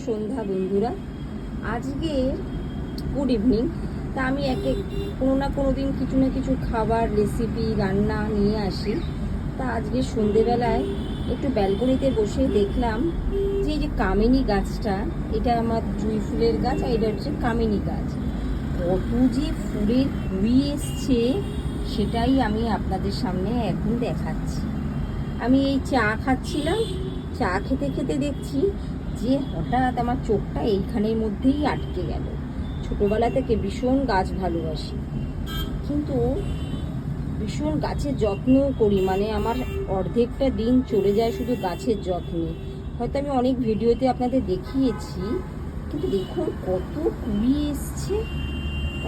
সন্ধ্যা বন্ধুরা। আজকে good evening. তা আমি কোনো না কোনো দিন কিছু না কিছু খাবার রেসিপি রান্না নিয়ে আসি। তা আজকে সন্ধেবেলায় একটু ব্যালকনিতে বসে দেখলাম যে এই যে কামিনী গাছটা, এটা আমার জুঁই ফুলের গাছ, আর এটা হচ্ছে কামিনী গাছ। কত যে ফুলের কুড়ি এসছে সেটাই আমি আপনাদের সামনে এখন দেখাচ্ছি। আমি এই চা খাচ্ছিলাম, চা খেতে খেতে দেখছি যে হঠাৎ আমার চোখটা এইখানের মধ্যেই আটকে গেল। ছোটোবেলা থেকে ভীষণ গাছ ভালোবাসি, কিন্তু ভীষণ গাছের যত্নও করি, মানে আমার অর্ধেকটা দিন চলে যায় শুধু গাছের যত্নে। হয়তো আমি অনেক ভিডিওতে আপনাদের দেখিয়েছি, কিন্তু দেখুন কত কুড়ি এসছে,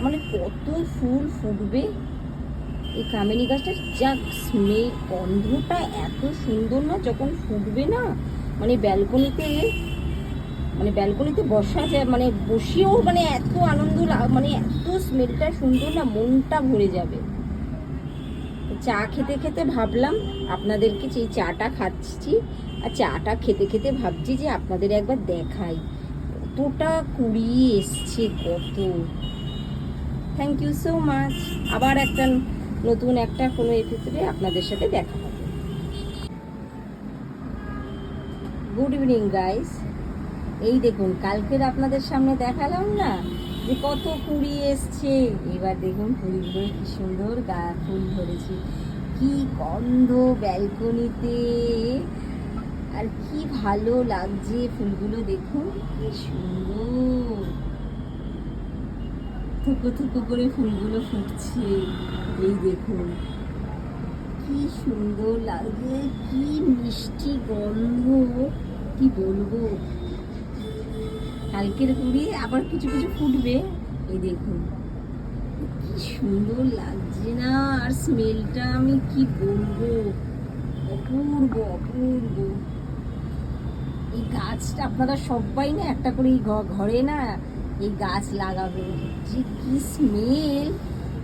মানে কত ফুল ফুটবে। এই কামিনী গাছটার যা স্মেল, গন্ধটা এত সুন্দর না যখন ফুটবে না, মানে ব্যালকনিতে বসা যায়, মানে বসেও মানে এত আনন্দ, মানে এত স্মেলটা সুন্দর না, মনটা ভরে যাবে। চা খেতে খেতে ভাবলাম আপনাদেরকে, যে চাটা খাচ্ছি আর চাটা খেতে খেতে ভাবছি যে আপনাদের একবার দেখাই কতটা কুড়ি এসছে, কত। Thank you so much. আবার নতুন একটা কোনো এপিসোডে আপনাদের সাথে দেখা হবে। Good evening guys. এই দেখুন, কালকের আপনাদের সামনে দেখালাম না যে কত কুড়ি এসছে, এবার দেখুন ফুলগুলো কি সুন্দর ফুল ধরেছে, কি গন্ধ ব্যালকনিতে, আর কি ভালো লাগছে ফুলগুলো, দেখুন কি সুন্দর থুকো থুকো করে ফুলগুলো ফুটছে। এই দেখুন কি সুন্দর লাগছে, কি মিষ্টি গন্ধ, কি বলবো। কালকের কুড়ি আবার কিছু কিছু ফুটবে, এই দেখুন কি সুন্দর লাগছে না, আর স্মেলটা আমি কি বলবো, অপূর্ব অপূর্ব। এই গাছটা আপনারা সবাই না একটা করে ঘরে না এই গাছ লাগাবেন, যে কি স্মেল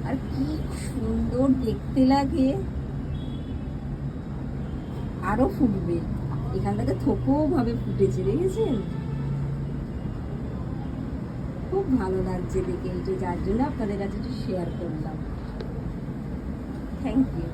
আর কি সুন্দর দেখতে লাগে। আরো ফুটবে, এখান থেকে থোকও ভাবে ফুটেছে, দেখেছেন? খুব ভালো লাগছে দেখে, এটা যার জন্য আপনাদের কাছে একটু শেয়ার করলাম। Thank you.